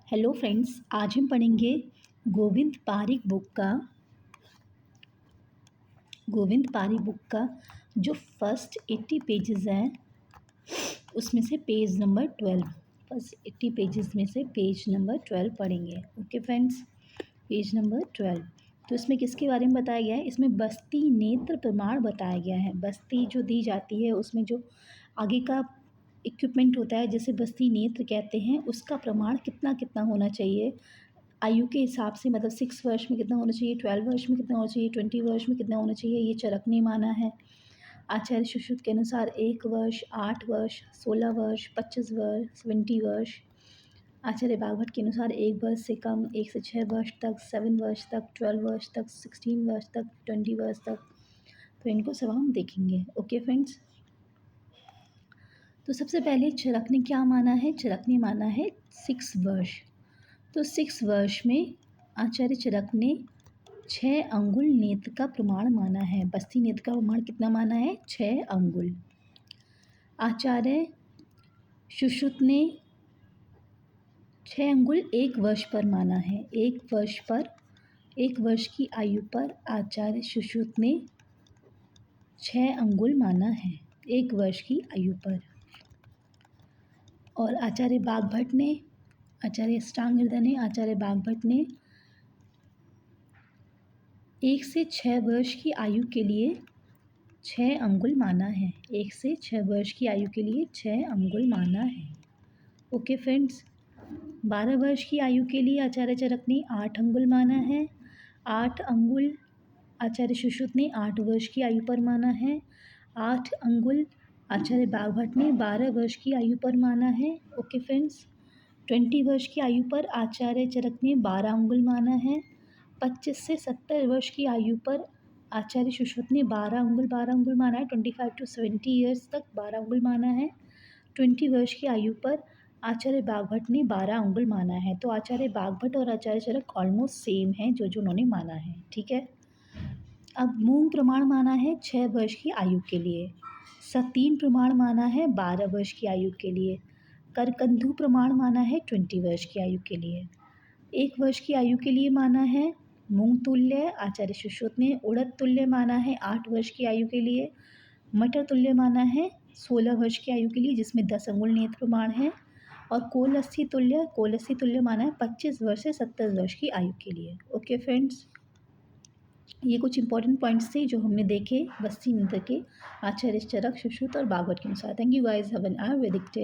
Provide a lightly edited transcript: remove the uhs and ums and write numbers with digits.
Hello friends, आज हम पढ़ेंगे गोविंद पारिक बुक का जो फर्स्ट 80 पेजेस हैं उसमें से पेज नंबर 12। फर्स्ट 80 पेजेस में से पेज नंबर 12 पढ़ेंगे। Okay friends, page number 12। तो इसमें किसके बारे में बताया गया है? इसमें बस्ती नेत्र प्रमाण बताया गया है। बस्ती जो दी जाती है उसमें जो आगे का इक्विपमेंट होता है जैसे बस्ती नेत्र कहते हैं, उसका प्रमाण कितना कितना होना चाहिए आयु के हिसाब से, मतलब 6 वर्ष में कितना होना चाहिए, 12 वर्ष में कितना होना चाहिए, 20 वर्ष में कितना होना चाहिए, ये चरकने माना है। आचार्य सुश्रुत के अनुसार 1 वर्ष, 8 वर्ष, 16 वर्ष, 25 वर्ष, 70 वर्ष। आचार्य बागभट्ट के अनुसार 1 वर्ष से कम, 1 से 6 वर्ष तक, 7 वर्ष तक, 12 वर्ष तक, 16 वर्ष तक, 20 वर्ष तक। तो इनको सब हम देखेंगे। ओके फ्रेंड्स, तो सबसे पहले चरकने क्या माना है? चरकने माना है 6 वर्ष। तो 6 वर्ष में आचार्य चरक ने 6 अंगुल नेत्र का प्रमाण माना है। बस्ती नेत्र का प्रमाण कितना माना है? 6 अंगुल। आचार्य सुश्रुत ने 6 अंगुल 1 वर्ष पर माना है। 1 वर्ष की आयु पर आचार्य सुश्रुत ने 6 अंगुल माना है, 1 वर्ष की आयु पर। और आचार्य बागभट्ट ने, आचार्य अष्टांग हृदय ने, आचार्य बागभट्ट ने 1 से 6 वर्ष की आयु के लिए 6 अंगुल माना है। 1 से 6 वर्ष की आयु के लिए 6 अंगुल माना है। ओके फ्रेंड्स, 12 वर्ष की आयु के लिए आचार्य चरक ने 8 अंगुल माना है। 8 अंगुल आचार्य सुश्रुत ने 8 वर्ष की आयु पर माना है। 8 अंगुल आचार्य बागभट्ट ने 12 वर्ष की आयु पर माना है। ओके फ्रेंड्स, 20 वर्ष की आयु पर आचार्य चरक ने 12 अंगुल माना है। 25 से 70 वर्ष की आयु पर आचार्य सुश्रुत ने 12 अंगुल माना है। 25 to 70 ईयर्स तक 12 अंगुल माना है। 20 वर्ष की आयु पर आचार्य बागभट्ट ने 12 अंगुल माना है। तो आचार्य बागभट्ट और आचार्य चरक ऑलमोस्ट सेम है जो उन्होंने माना है। ठीक है, अब मूंग प्रमाण माना है 6 वर्ष की आयु के लिए। सतीन प्रमाण माना है 12 वर्ष की आयु के लिए। करकंधु प्रमाण माना है 20 वर्ष की आयु के लिए। 1 वर्ष की आयु के लिए माना है मूंग तुल्य आचार्य सुश्रुत ने। उड़द तुल्य माना है 8 वर्ष की आयु के लिए। मटर तुल्य माना है 16 वर्ष की आयु के लिए, जिसमें 10 अंगुल नेत्र प्रमाण है। और कोलस्थी तुल्य माना है 25 वर्ष से 70 वर्ष की आयु के लिए। ओके फ्रेंड्स, ये कुछ इंपॉर्टेंट पॉइंट्स थे जो हमने देखे बस्ती नेत्र के आचार्य चरक, सुश्रुत और बागभट्ट के अनुसार। Thank you guys, have an Ayurvedic day.